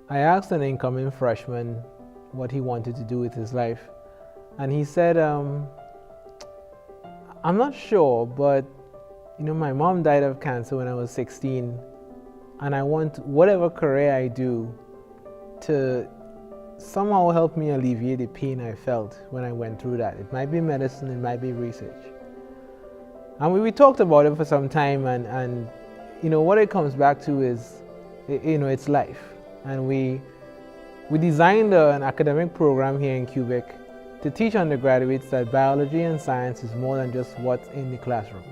I asked an incoming freshman what he wanted to do with his life, and he said, I'm not sure, but my mom died of cancer when I was 16, and I want whatever career I do to somehow help me alleviate the pain I felt when I went through that. It might be medicine, it might be research. And we talked about it for some time, and what it comes back to is, it's life. And we designed an academic program here in Quebec to teach undergraduates that biology and science is more than just what's in the classroom.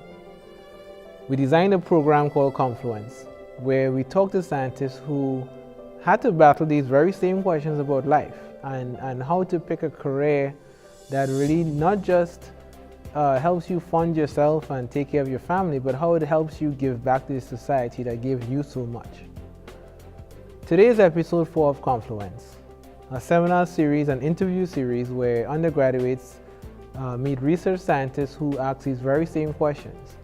We designed a program called Confluence, where we talk to scientists who had to battle these very same questions about life and how to pick a career that really not just helps you fund yourself and take care of your family, but how it helps you give back to the society that gave you so much. Today is episode 4 of Confluence, a seminar series and interview series where undergraduates meet research scientists who ask these very same questions.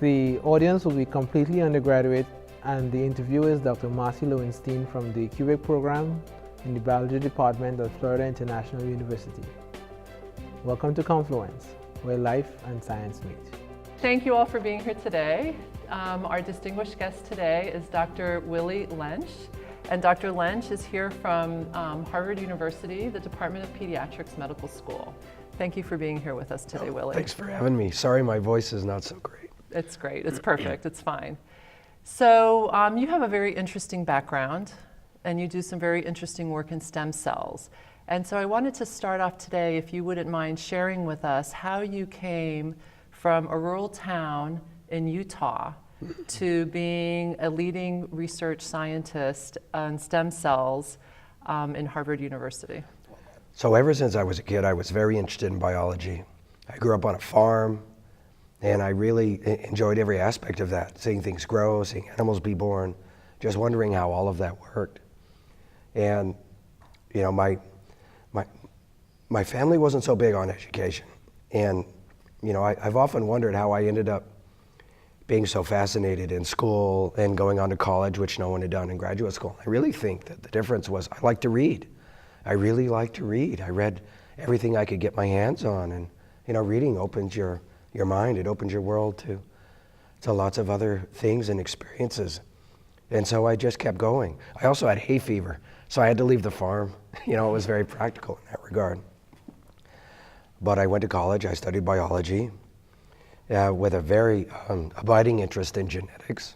The audience will be completely undergraduate, and the interviewer is Dr. Marcy Lowenstein from the Quebec program in the biology department at Florida International University. Welcome to Confluence, where life and science meet. Thank you all for being here today. Our distinguished guest today is Dr. Willie Lensch. And Dr. Lensch is here from Harvard University, the Department of Pediatrics Medical School. Thank you for being here with us today, Willie. Thanks for having me. Sorry my voice is not so great. It's great. It's perfect. It's fine. So you have a very interesting background, and you do some very interesting work in stem cells. And so I wanted to start off today, if you wouldn't mind sharing with us how you came from a rural town in Utah to being a leading research scientist on stem cells in Harvard University. So ever since I was a kid, I was very interested in biology. I grew up on a farm, and I really enjoyed every aspect of that, seeing things grow, seeing animals be born, just wondering how all of that worked. And my family wasn't so big on education, and I've often wondered how I ended up being so fascinated in school and going on to college, which no one had done in graduate school. I really think that the difference was I like to read. I really like to read. I read everything I could get my hands on, and reading opens your mind. It opens your world to lots of other things and experiences. And so I just kept going. I also had hay fever, so I had to leave the farm. It was very practical in that regard. But I went to college. I studied biology with a very abiding interest in genetics.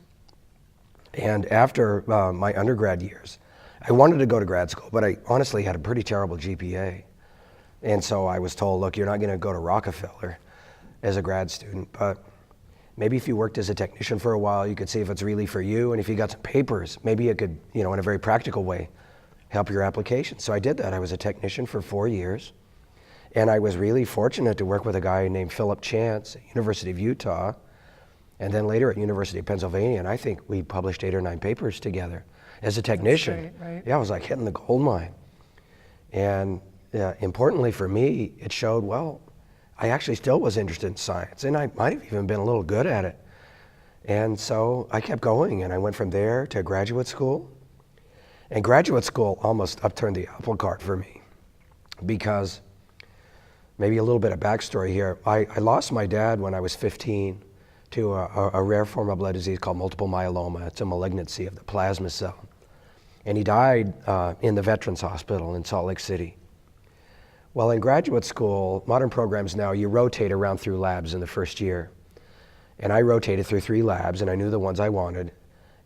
And after my undergrad years, I wanted to go to grad school, but I honestly had a pretty terrible GPA. And so I was told, look, you're not going to go to Rockefeller as a grad student, but maybe if you worked as a technician for a while, you could see if it's really for you. And if you got some papers, maybe it could, in a very practical way, help your application. So I did that. I was a technician for 4 years. And I was really fortunate to work with a guy named Philip Chance at University of Utah, and then later at University of Pennsylvania. And I think we published 8 or 9 papers together as a technician. That's great, right? Yeah, it was like hitting the gold mine. And importantly for me, it showed, well, I actually still was interested in science, and I might have even been a little good at it. And so I kept going, and I went from there to graduate school. And graduate school almost upturned the apple cart for me, because maybe a little bit of backstory here. I lost my dad when I was 15 to a rare form of blood disease called multiple myeloma. It's a malignancy of the plasma cell. And he died in the Veterans Hospital in Salt Lake City. Well, in graduate school, modern programs now, you rotate around through labs in the first year. And I rotated through 3 labs, and I knew the ones I wanted.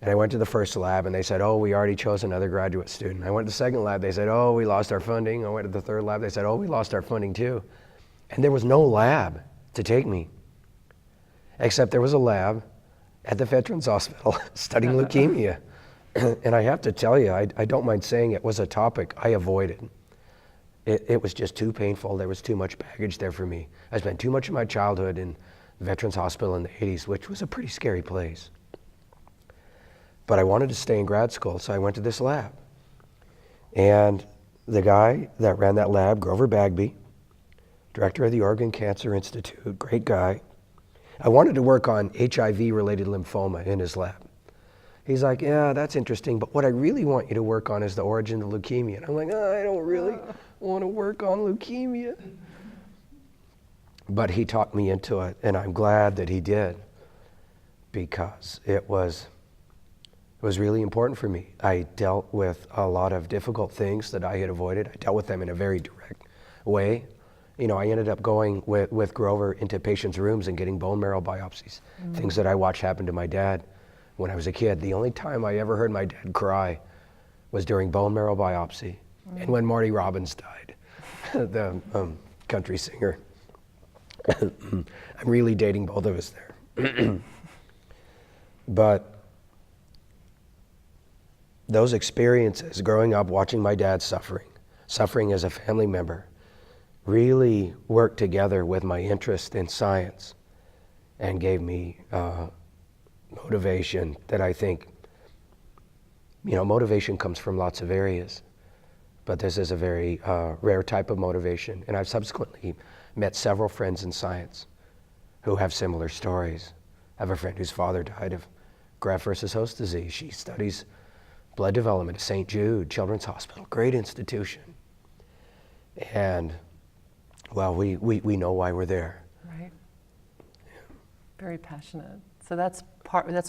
And I went to the first lab, and they said, oh, we already chose another graduate student. I went to the second lab, they said, oh, we lost our funding. I went to the third lab, they said, oh, we lost our funding too. And there was no lab to take me, except there was a lab at the Veterans Hospital studying leukemia. And I have to tell you, I don't mind saying it was a topic I avoided. It was just too painful. There was too much baggage there for me. I spent too much of my childhood in Veterans Hospital in the 80s, which was a pretty scary place. But I wanted to stay in grad school, so I went to this lab. And the guy that ran that lab, Grover Bagby, director of the Oregon Cancer Institute, great guy. I wanted to work on HIV-related lymphoma in his lab. He's like, yeah, that's interesting, but what I really want you to work on is the origin of leukemia. And I'm like, I don't really want to work on leukemia. But he talked me into it, and I'm glad that he did, because it was really important for me. I dealt with a lot of difficult things that I had avoided. I dealt with them in a very direct way. I ended up going with Grover into patients' rooms and getting bone marrow biopsies, things that I watched happen to my dad when I was a kid. The only time I ever heard my dad cry was during bone marrow biopsy and when Marty Robbins died, the country singer. I'm really dating both of us there. But those experiences, growing up watching my dad suffering as a family member, really worked together with my interest in science and gave me motivation that I think, motivation comes from lots of areas, but this is a very rare type of motivation. And I've subsequently met several friends in science who have similar stories. I have a friend whose father died of graft versus host disease. She studies blood development at St. Jude Children's Hospital, great institution. And, well, we know why we're there. Right. Very passionate. So that's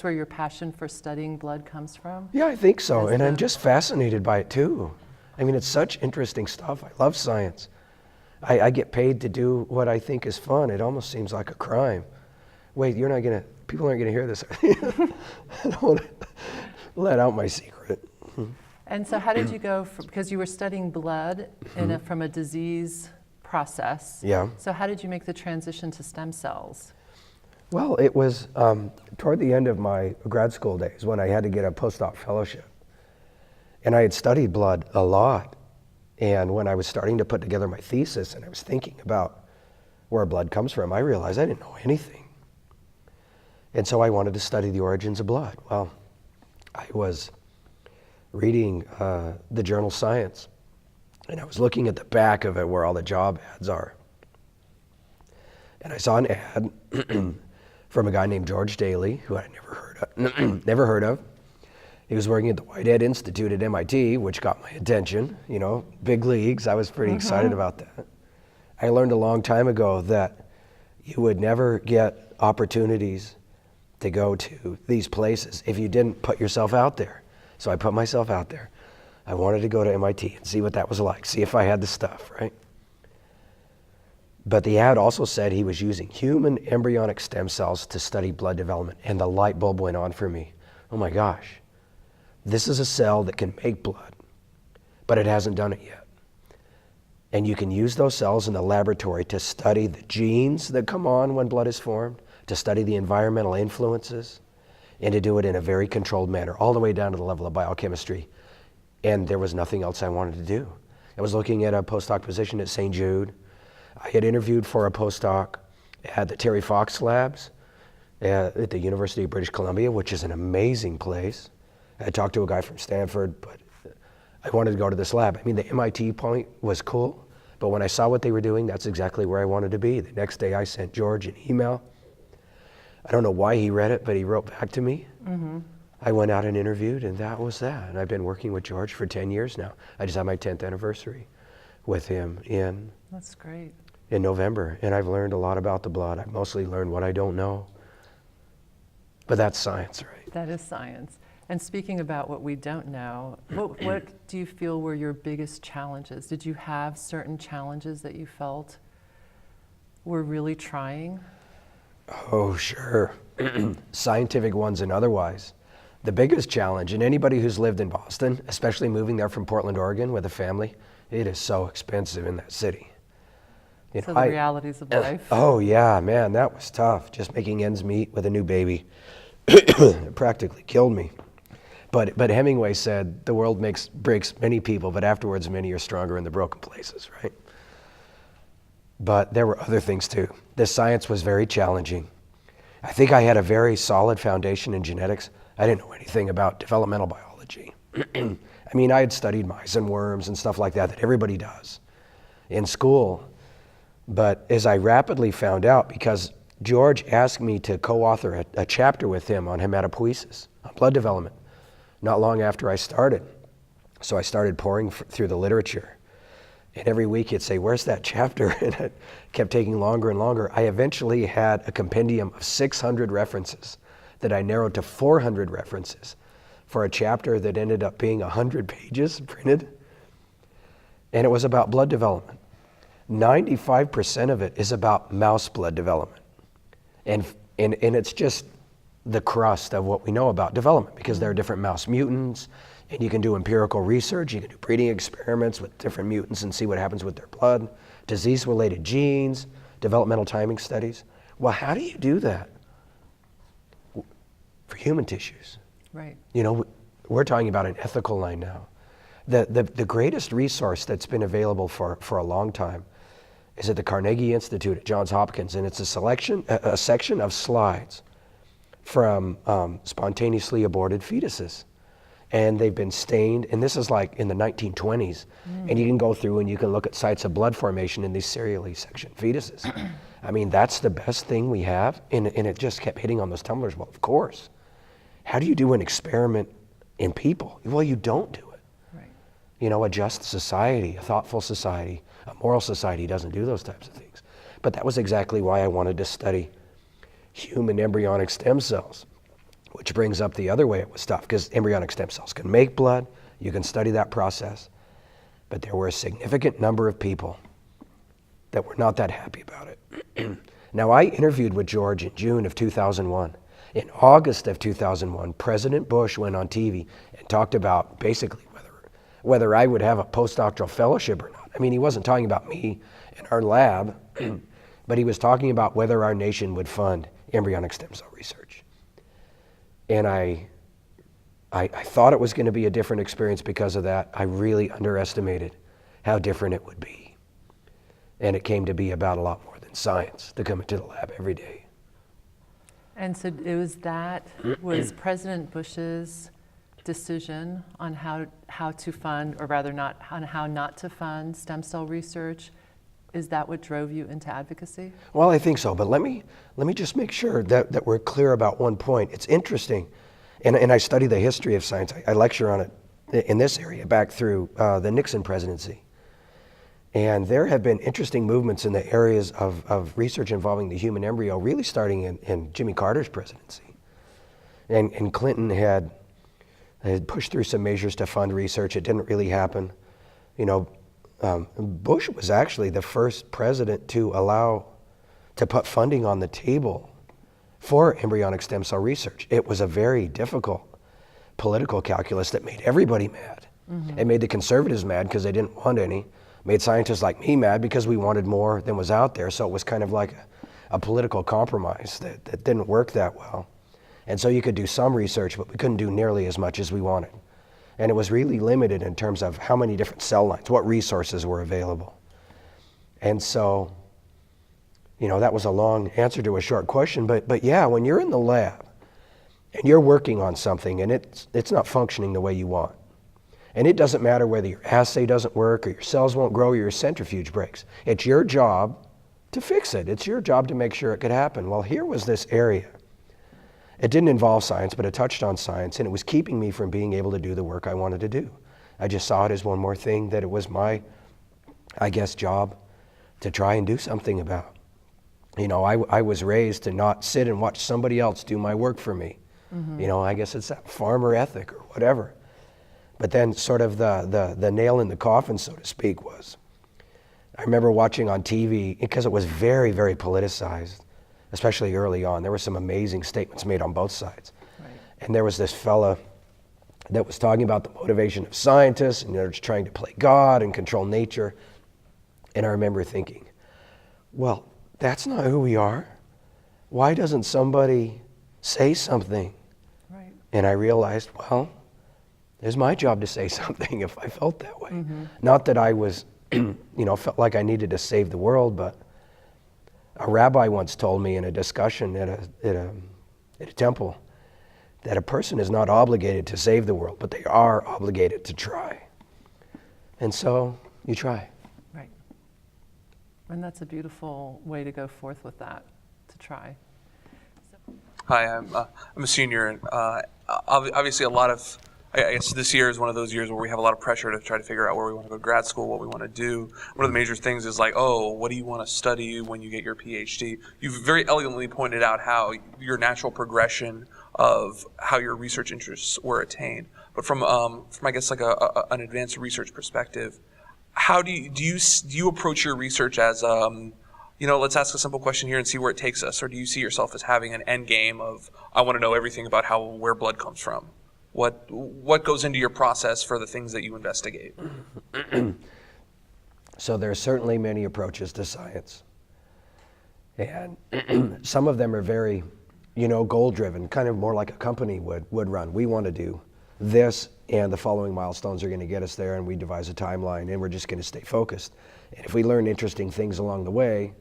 where your passion for studying blood comes from? Yeah, I think so. And I'm just fascinated by it too. I mean, it's such interesting stuff. I love science. I get paid to do what I think is fun. It almost seems like a crime. Wait, people aren't gonna hear this. I don't want to let out my secret. And so how did you go, because you were studying blood from a disease process. Yeah. So how did you make the transition to stem cells? Well, it was toward the end of my grad school days when I had to get a postdoc fellowship. And I had studied blood a lot. And when I was starting to put together my thesis and I was thinking about where blood comes from, I realized I didn't know anything. And so I wanted to study the origins of blood. Well, I was reading the journal Science, and I was looking at the back of it where all the job ads are. And I saw an ad from a guy named George Daly, who I never heard of. He was working at the Whitehead Institute at MIT, which got my attention, big leagues. I was pretty excited about that. I learned a long time ago that you would never get opportunities to go to these places if you didn't put yourself out there. So I put myself out there. I wanted to go to MIT and see what that was like, see if I had the stuff, right? But the ad also said he was using human embryonic stem cells to study blood development, and the light bulb went on for me. Oh my gosh. This is a cell that can make blood, but it hasn't done it yet. And you can use those cells in the laboratory to study the genes that come on when blood is formed, to study the environmental influences, and to do it in a very controlled manner, all the way down to the level of biochemistry. And there was nothing else I wanted to do. I was looking at a postdoc position at St. Jude. I had interviewed for a postdoc at the Terry Fox Labs at the University of British Columbia, which is an amazing place. I talked to a guy from Stanford, but I wanted to go to this lab. I mean, the MIT point was cool, but when I saw what they were doing, that's exactly where I wanted to be. The next day I sent George an email. I don't know why he read it, but he wrote back to me. I went out and interviewed, and that was that. And I've been working with George for 10 years now. I just had my 10th anniversary with him That's great. in November, and I've learned a lot about the blood. I've mostly learned what I don't know. But that's science, right? That is science. And speaking about what we don't know, what do you feel were your biggest challenges? Did you have certain challenges that you felt were really trying? Oh, sure. Scientific ones and otherwise. The biggest challenge, and anybody who's lived in Boston, especially moving there from Portland, Oregon with a family, it is so expensive in that city. So the realities of life. Oh yeah, man, that was tough. Just making ends meet with a new baby. It practically killed me. But Hemingway said, the world breaks many people, but afterwards many are stronger in the broken places, right? But there were other things too. The science was very challenging. I think I had a very solid foundation in genetics. I didn't know anything about developmental biology. I mean, I had studied mice and worms and stuff like that everybody does in school. But as I rapidly found out, because George asked me to co-author a chapter with him on hematopoiesis, on blood development, not long after I started. So I started pouring through the literature. And every week he'd say, where's that chapter? And it kept taking longer and longer. I eventually had a compendium of 600 references that I narrowed to 400 references for a chapter that ended up being 100 pages printed. And it was about blood development. 95% of it is about mouse blood development. And it's just the crust of what we know about development, because there are different mouse mutants, and you can do empirical research, you can do breeding experiments with different mutants and see what happens with their blood, disease-related genes, developmental timing studies. Well, how do you do that for human tissues? Right. You know, we're talking about an ethical line now. The greatest resource that's been available for a long time is at the Carnegie Institute at Johns Hopkins, and it's a section of slides from spontaneously aborted fetuses. And they've been stained, and this is like in the 1920s, and you can go through and you can look at sites of blood formation in these serially sectioned fetuses. I mean, that's the best thing we have, and it just kept hitting on those tumblers. Well, of course. How do you do an experiment in people? Well, you don't do it. Right. You know, a just society, a thoughtful society, a moral society doesn't do those types of things. But that was exactly why I wanted to study human embryonic stem cells, which brings up the other way it was tough, because embryonic stem cells can make blood, you can study that process, but there were a significant number of people that were not that happy about it. Now, I interviewed with George in June of 2001. In August of 2001, President Bush went on TV and talked about basically whether I would have a postdoctoral fellowship or not. I mean, he wasn't talking about me in our lab, but he was talking about whether our nation would fund embryonic stem cell research. And I thought it was going to be a different experience because of that. I really underestimated how different it would be. And it came to be about a lot more than science to come into the lab every day. And so it was President Bush's decision on how to fund, or rather how not to fund stem cell research. Is that what drove you into advocacy? Well, I think so, but let me just make sure that we're clear about one point. It's interesting, and I study the history of science. I lecture on it in this area back through the Nixon presidency. And there have been interesting movements in the areas of research involving the human embryo, really starting in Jimmy Carter's presidency. And Clinton had pushed through some measures to fund research. It didn't really happen. You know, Bush was actually the first president to put funding on the table for embryonic stem cell research. It was a very difficult political calculus that made everybody mad. Mm-hmm. It made the conservatives mad because they didn't want any. Made scientists like me mad because we wanted more than was out there. So it was kind of like a political compromise that didn't work that well. And so you could do some research, but we couldn't do nearly as much as we wanted. And it was really limited in terms of how many different cell lines, what resources were available. And so, you know, that was a long answer to a short question, but yeah, when you're in the lab and you're working on something and it's not functioning the way you want, and it doesn't matter whether your assay doesn't work or your cells won't grow or your centrifuge breaks, it's your job to fix it. It's your job to make sure it could happen. Well, here was this area. It didn't involve science, but it touched on science, and it was keeping me from being able to do the work I wanted to do. I just saw it as one more thing that it was my, I guess, job to try and do something about. You know, I was raised to not sit and watch somebody else do my work for me. Mm-hmm. You know, I guess it's that farmer ethic or whatever. But then sort of the nail in the coffin, so to speak, was, I remember watching on TV, because it was very, very politicized, especially early on. There were some amazing statements made on both sides. Right. And there was this fella that was talking about the motivation of scientists, and they're just trying to play God and control nature. And I remember thinking, well, that's not who we are. Why doesn't somebody say something? Right. And I realized, well, it's my job to say something if I felt that way. Mm-hmm. Not that I was, felt like I needed to save the world, but a rabbi once told me in a discussion at a temple that a person is not obligated to save the world, but they are obligated to try. And so you try. Right. And that's a beautiful way to go forth with that, to try. Hi, I'm a senior, and obviously a lot of I guess this year is one of those years where we have a lot of pressure to try to figure out where we want to go to grad school, what we want to do. One of the major things is like, oh, what do you want to study when you get your PhD? You've very elegantly pointed out how your natural progression of how your research interests were attained. But from I guess like an advanced research perspective, how do you approach your research as let's ask a simple question here and see where it takes us, or do you see yourself as having an end game of I want to know everything about where blood comes from? What goes into your process for the things that you investigate? So there are certainly many approaches to science, and some of them are very, goal-driven, kind of more like a company would run. We want to do this, and the following milestones are going to get us there, and we devise a timeline, and we're just going to stay focused. And if we learn interesting things along the way,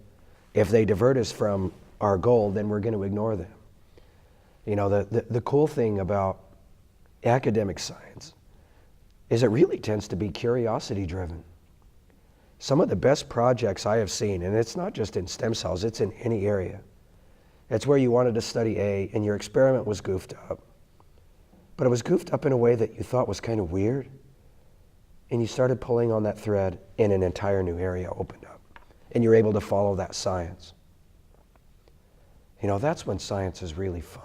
if they divert us from our goal, then we're going to ignore them. The cool thing about academic science is it really tends to be curiosity driven. Some of the best projects I have seen, and it's not just in stem cells, it's in any area. It's where you wanted to study A and your experiment was goofed up. But it was goofed up in a way that you thought was kind of weird. And you started pulling on that thread and an entire new area opened up. And you're able to follow that science. That's when science is really fun.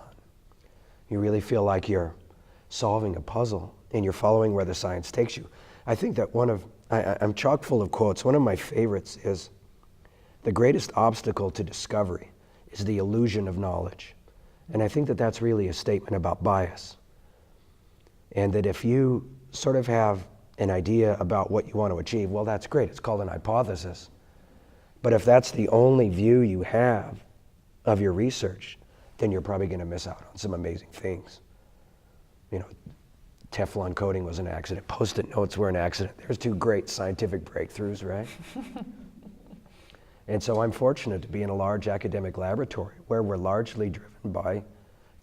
You really feel like you're solving a puzzle and you're following where the science takes you. I think that I'm chock full of quotes. One of my favorites is, the greatest obstacle to discovery is the illusion of knowledge. And I think that that's really a statement about bias. And that if you sort of have an idea about what you want to achieve, well, that's great. It's called an hypothesis. But if that's the only view you have of your research, then you're probably going to miss out on some amazing things. Teflon coating was an accident. Post-it notes were an accident. There's two great scientific breakthroughs, right? And so I'm fortunate to be in a large academic laboratory where we're largely driven by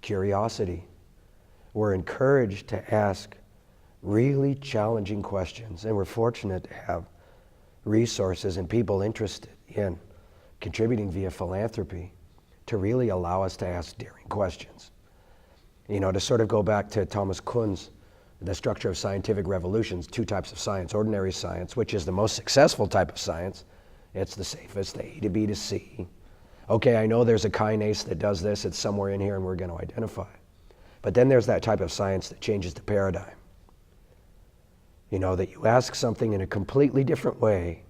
curiosity. We're encouraged to ask really challenging questions, and we're fortunate to have resources and people interested in contributing via philanthropy to really allow us to ask daring questions. To sort of go back to Thomas Kuhn's The Structure of Scientific Revolutions, two types of science: ordinary science, which is the most successful type of science. It's the safest, the A to B to C. Okay, I know there's a kinase that does this, it's somewhere in here and we're going to identify it. But then there's that type of science that changes the paradigm. That you ask something in a completely different way,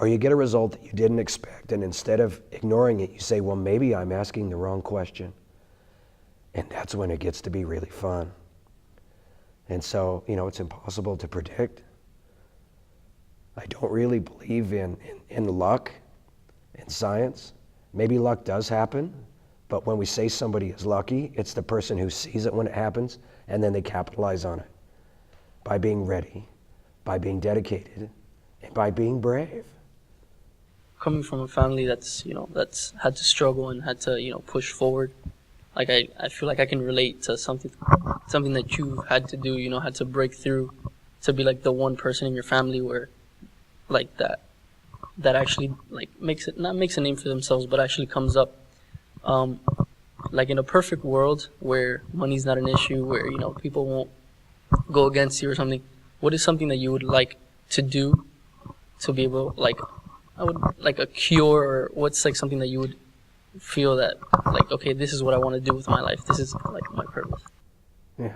or you get a result that you didn't expect, and instead of ignoring it, you say, well, maybe I'm asking the wrong question. And that's when it gets to be really fun. And so, it's impossible to predict. I don't really believe in luck in science. Maybe luck does happen, but when we say somebody is lucky, it's the person who sees it when it happens, and then they capitalize on it by being ready, by being dedicated, and by being brave. Coming from a family that's had to struggle and had to, push forward, like I feel like I can relate to something that you've had to do, had to break through to be like the one person in your family where like that actually like makes a name for themselves, but actually comes up. Like in a perfect world where money's not an issue, where people won't go against you or something, what is something that you would like to do to be able, like a cure, or what's like something that you would feel that like, okay, this is what I want to do with my life, this is like my purpose? Yeah.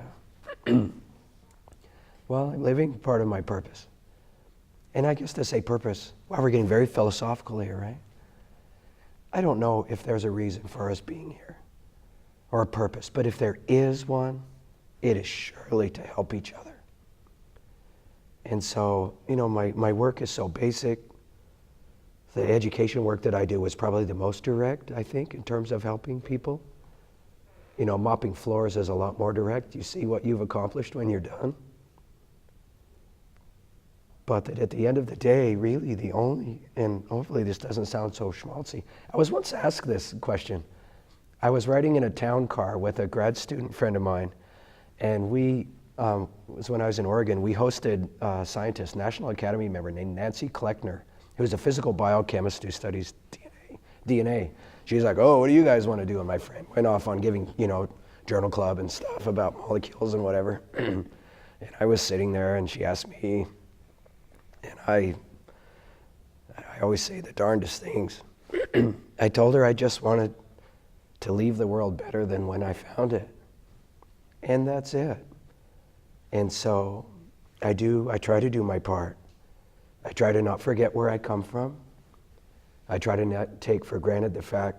Well, I'm living part of my purpose. And I guess to say purpose, wow, we're getting very philosophical here, right? I don't know if there's a reason for us being here or a purpose, but if there is one, it is surely to help each other. And so, my work is so basic. The education work that I do is probably the most direct, I think, in terms of helping people. Mopping floors is a lot more direct. You see what you've accomplished when you're done. But that at the end of the day, really the only, and hopefully this doesn't sound so schmaltzy, I was once asked this question. I was riding in a town car with a grad student friend of mine, and it was when I was in Oregon, we hosted a scientist, National Academy member named Nancy Kleckner, who's a physical biochemist who studies DNA. She's like, oh, what do you guys want to do? And my friend went off on giving, journal club and stuff about molecules and whatever. And I was sitting there and she asked me, and I always say the darndest things. I told her I just wanted to leave the world better than when I found it. And that's it. And so I try to do my part. I try to not forget where I come from. I try to not take for granted the fact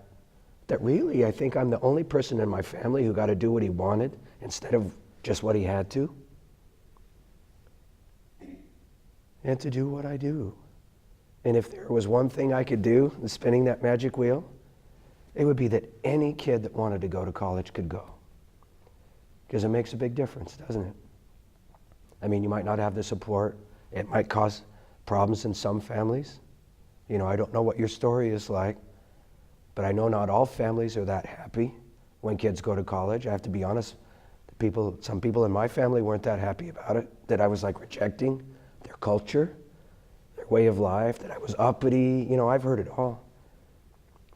that really I think I'm the only person in my family who got to do what he wanted instead of just what he had to. And to do what I do. And if there was one thing I could do in spinning that magic wheel, it would be that any kid that wanted to go to college could go. Because it makes a big difference, doesn't it? I mean, you might not have the support. It might cause problems in some families. You know, I don't know what your story is like, but I know not all families are that happy when kids go to college. I have to be honest, some people in my family weren't that happy about it, that I was like rejecting their culture, their way of life, that I was uppity. You know, I've heard it all.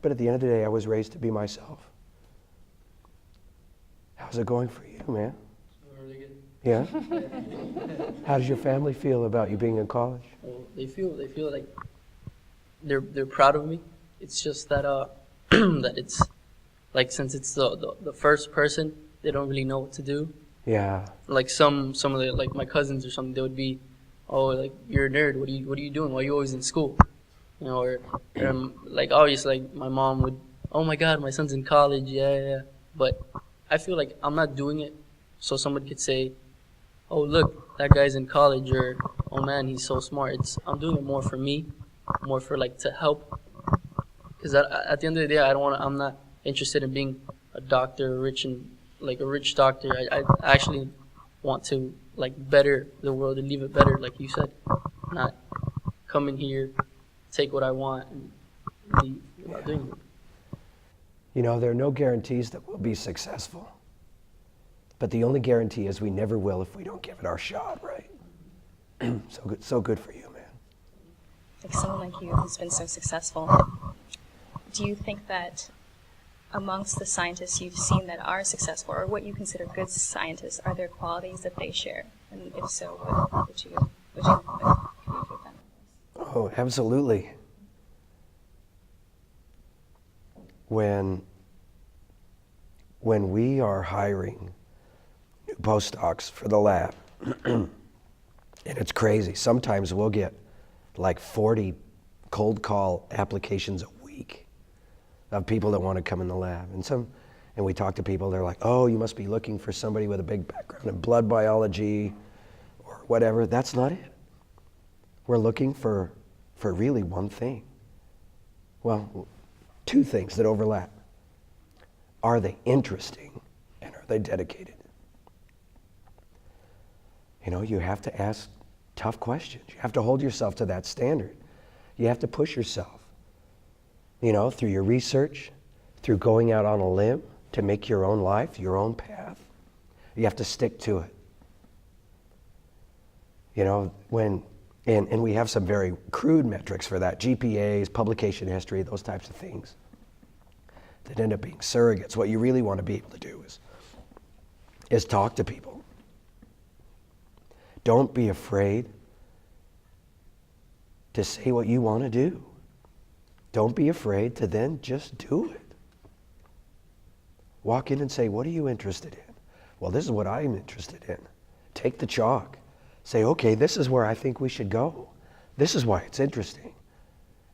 But at the end of the day, I was raised to be myself. How's it going for you, man? Really good. Yeah? How does your family feel about you being in college? Well, they feel like they're proud of me. It's just that that it's like, since it's the first person, they don't really know what to do. Yeah. Like some of the, like my cousins or something, they would be, oh, like, you're a nerd. What are you doing? Why are you always in school? You know, or like obviously, like my mom would, oh my God, my son's in college. Yeah. But I feel like I'm not doing it so someone could say, oh, look, that guy's in college, or oh man, he's so smart. I'm doing it more for me, more for like to help. Because at the end of the day, I'm not interested in being a doctor, a rich doctor. I actually want to like better the world and leave it better, like you said. Not come in here, take what I want, and leave without doing it. You know, there are no guarantees that we'll be successful. But the only guarantee is we never will if we don't give it our shot, right? So good for you, man. Like someone like you who's been so successful, do you think that amongst the scientists you've seen that are successful, or what you consider good scientists, are there qualities that they share? And if so, what would you communicate them? Oh, absolutely. When we are hiring new postdocs for the lab, and it's crazy, sometimes we'll get like 40 cold call applications a week of people that want to come in the lab. And we talk to people, they're like, oh, you must be looking for somebody with a big background in blood biology or whatever. That's not it. We're looking for really one thing. Well, two things that overlap. Are they interesting, and are they dedicated? You know, you have to ask tough questions. You have to hold yourself to that standard. You have to push yourself, you know, through your research, through going out on a limb to make your own life, your own path. You have to stick to it. You know, and we have some very crude metrics for that, GPAs, publication history, those types of things that end up being surrogates. What you really want to be able to do is talk to people. Don't be afraid to say what you want to do. Don't be afraid to then just do it. Walk in and say, what are you interested in? Well, this is what I'm interested in. Take the chalk. Say, okay, this is where I think we should go. This is why it's interesting.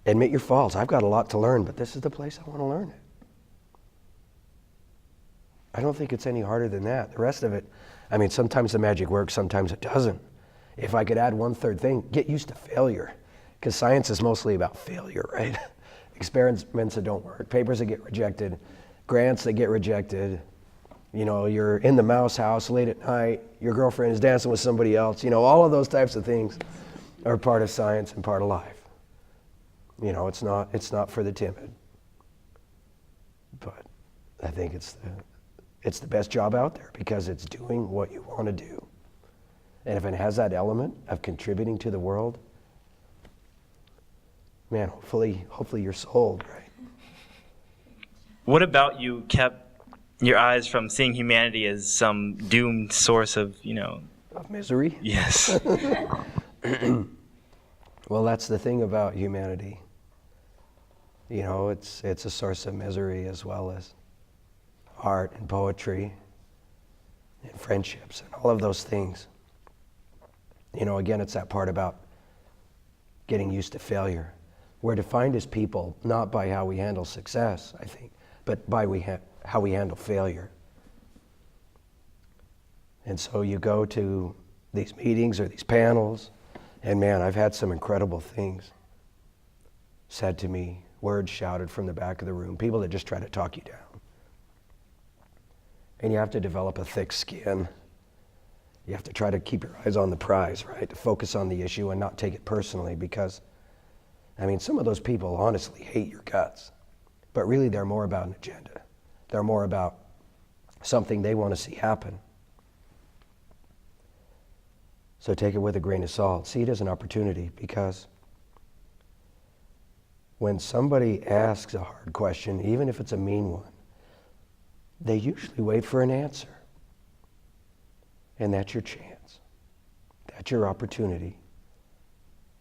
Admit your faults. I've got a lot to learn, but this is the place I want to learn it. I don't think it's any harder than that. The rest of it, I mean, sometimes the magic works, sometimes it doesn't. If I could add one third thing, get used to failure. Because science is mostly about failure, right? Experiments that don't work, papers that get rejected, grants that get rejected. You know, you're in the mouse house late at night, your girlfriend is dancing with somebody else. You know, all of those types of things are part of science and part of life. You know, it's not for the timid. But I think it's the best job out there because it's doing what you want to do. And if it has that element of contributing to the world, man, hopefully you're sold, right? What about you kept your eyes from seeing humanity as some doomed source of, you know, Of misery? Yes. Well, that's the thing about humanity. You know, it's a source of misery as well as art and poetry and friendships and all of those things. You know, again, it's that part about getting used to failure. We're defined as people not by how we handle success, I think, but by how we handle failure. And so you go to these meetings or these panels, and man, I've had some incredible things said to me, words shouted from the back of the room, people that just try to talk you down. And you have to develop a thick skin. You have to try to keep your eyes on the prize, right? To focus on the issue and not take it personally, because, I mean, some of those people honestly hate your guts, but really they're more about an agenda. They're more about something they want to see happen. So take it with a grain of salt. See it as an opportunity, because when somebody asks a hard question, even if it's a mean one, they usually wait for an answer. And that's your chance. That's your opportunity.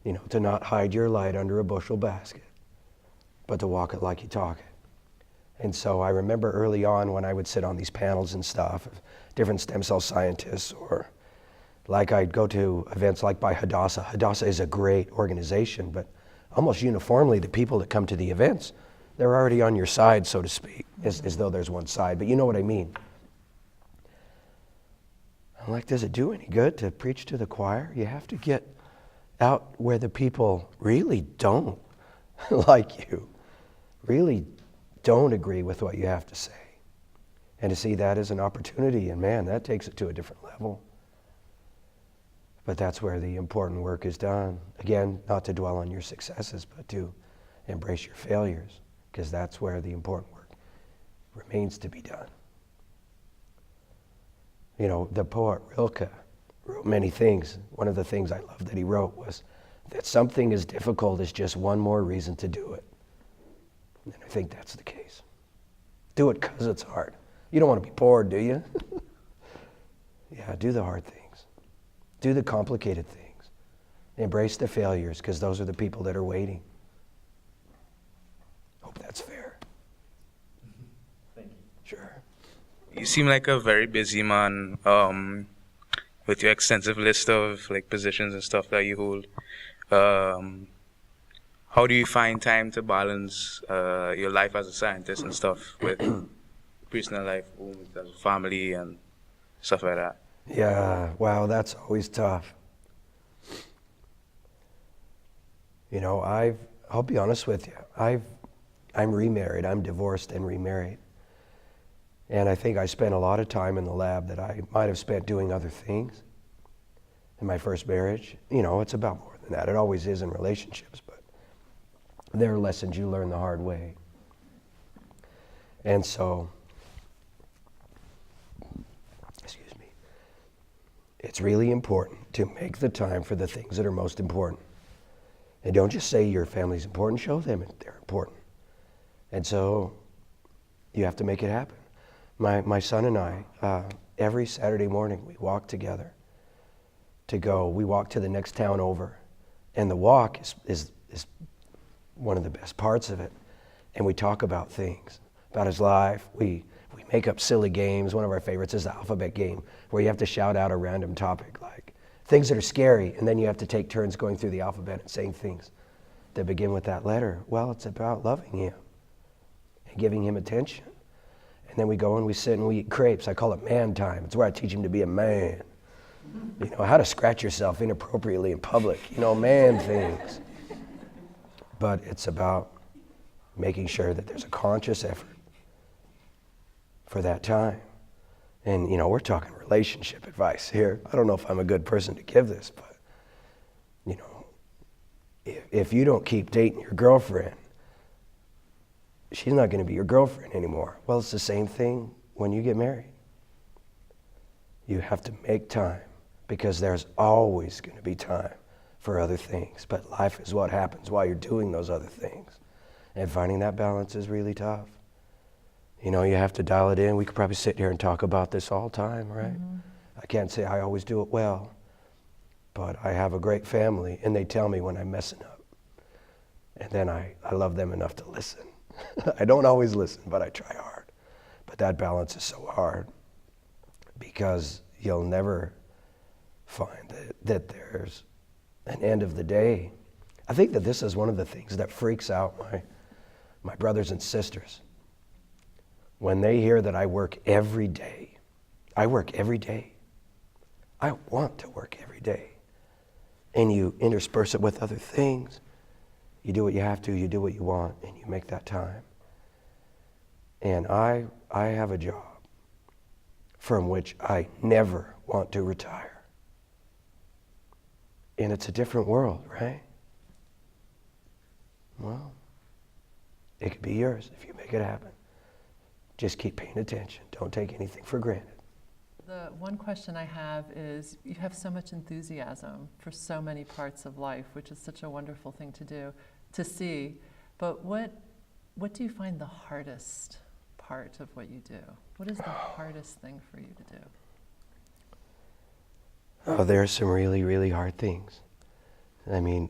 You know, to not hide your light under a bushel basket, but to walk it like you talk it. And so I remember early on when I would sit on these panels and stuff, of different stem cell scientists, or like I'd go to events like by Hadassah. Hadassah is a great organization, but almost uniformly the people that come to the events, they're already on your side, so to speak, as though there's one side, but you know what I mean. I'm like, does it do any good to preach to the choir? You have to get out where the people really don't like you, really don't agree with what you have to say. And to see that as an opportunity, and man, that takes it to a different level. But that's where the important work is done. Again, not to dwell on your successes, but to embrace your failures, because that's where the important work remains to be done. You know, the poet Rilke wrote many things. One of the things I love that he wrote was that something as difficult as just one more reason to do it. And I think that's the case. Do it because it's hard. You don't want to be bored, do you? Yeah, do the hard things. Do the complicated things. Embrace the failures, because those are the people that are waiting. Hope that's fair. Thank you. Sure. You seem like a very busy man with your extensive list of like positions and stuff that you hold. How do you find time to balance your life as a scientist and stuff with personal life, with family and stuff like that? Yeah, wow, that's always tough. You know, I'll be honest with you. I'm remarried. I'm divorced and remarried. And I think I spent a lot of time in the lab that I might have spent doing other things in my first marriage. You know, it's about more than that. It always is in relationships, but there are lessons you learn the hard way. And so, it's really important to make the time for the things that are most important. And don't just say your family's important, show them they're important. And so you have to make it happen. My son and I, every Saturday morning, we walk together we walk to the next town over. And the walk is one of the best parts of it. And we talk about things, about his life. We make up silly games. One of our favorites is the alphabet game, where you have to shout out a random topic, like things that are scary, and then you have to take turns going through the alphabet and saying things that begin with that letter. Well, it's about loving him and giving him attention. And then we go and we sit and we eat crepes. I call it man time. It's where I teach him to be a man. You know, how to scratch yourself inappropriately in public, you know, man things. But it's about making sure that there's a conscious effort for that time. And, you know, we're talking relationship advice here. I don't know if I'm a good person to give this, but, you know, if you don't keep dating your girlfriend, she's not going to be your girlfriend anymore. Well, it's the same thing when you get married. You have to make time, because there's always going to be time for other things. But life is what happens while you're doing those other things. And finding that balance is really tough. You know, you have to dial it in. We could probably sit here and talk about this all the time, right? I can't say I always do it well, but I have a great family, and they tell me when I'm messing up. And then I love them enough to listen. I don't always listen, but I try hard. But that balance is so hard because you'll never find that there's an end of the day. I think that this is one of the things that freaks out my brothers and sisters. When they hear that I work every day, I work every day. I want to work every day. And you intersperse it with other things. You do what you have to, you do what you want, and you make that time. And I have a job from which I never want to retire. And it's a different world, right? Well, it could be yours if you make it happen. Just keep paying attention. Don't take anything for granted. The one question I have is, you have so much enthusiasm for so many parts of life, which is such a wonderful thing to do, to see. But what do you find the hardest part of what you do? What is the hardest thing for you to do? Oh, there are some really, really hard things. I mean,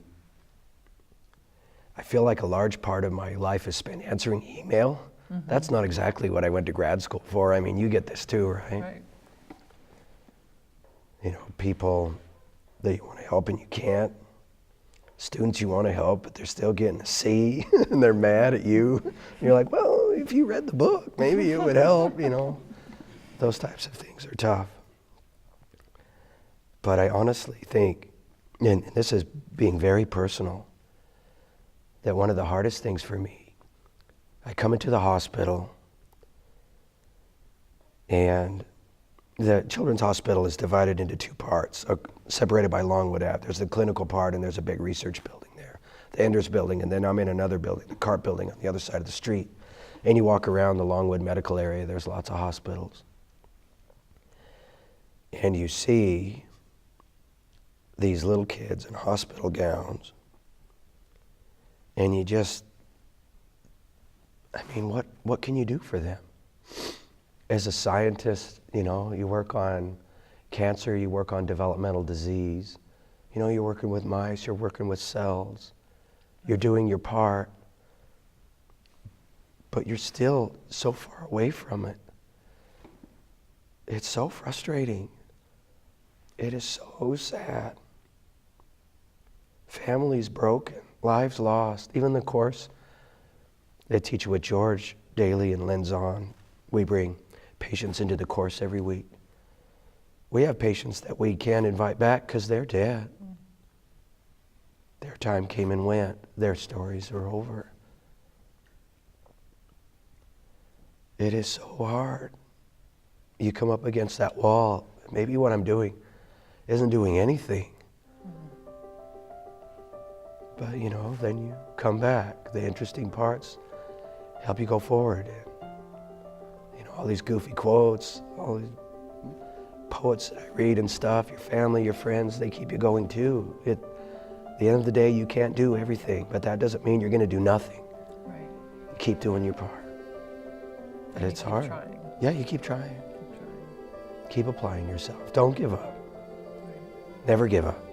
I feel like a large part of my life is spent answering email. Mm-hmm. That's not exactly what I went to grad school for. I mean, you get this too, right? Right. You know, people that you want to help and you can't. Students you want to help, but they're still getting a C and they're mad at you. And you're like, well, if you read the book, maybe it would help, you know. Those types of things are tough. But I honestly think, and this is being very personal, that one of the hardest things for me, I come into the hospital, and the Children's Hospital is divided into two parts, separated by Longwood Ave. There's the clinical part, and there's a big research building there, the Enders building, and then I'm in another building, the CART building on the other side of the street. And you walk around the Longwood medical area, there's lots of hospitals. And you see these little kids in hospital gowns, and you just, I mean, what can you do for them? As a scientist, you know, you work on cancer, you work on developmental disease. You know, you're working with mice, you're working with cells. You're doing your part. But you're still so far away from it. It's so frustrating. It is so sad. Families broken, lives lost. Even the course they teach with George Daly and Lensch on, we bring patients into the course every week. We have patients that we can't invite back because they're dead. Their time came and went. Their stories are over. It is so hard. You come up against that wall. Maybe what I'm doing isn't doing anything. But, you know, then you come back. The interesting parts help you go forward. You know, all these goofy quotes, all these poets that I read and stuff, your family, your friends, they keep you going too. At the end of the day, you can't do everything, but that doesn't mean you're going to do nothing. Right. You keep doing your part. But it's hard. Trying. Yeah, you keep trying. Keep trying. Keep applying yourself. Don't give up. Right. Never give up.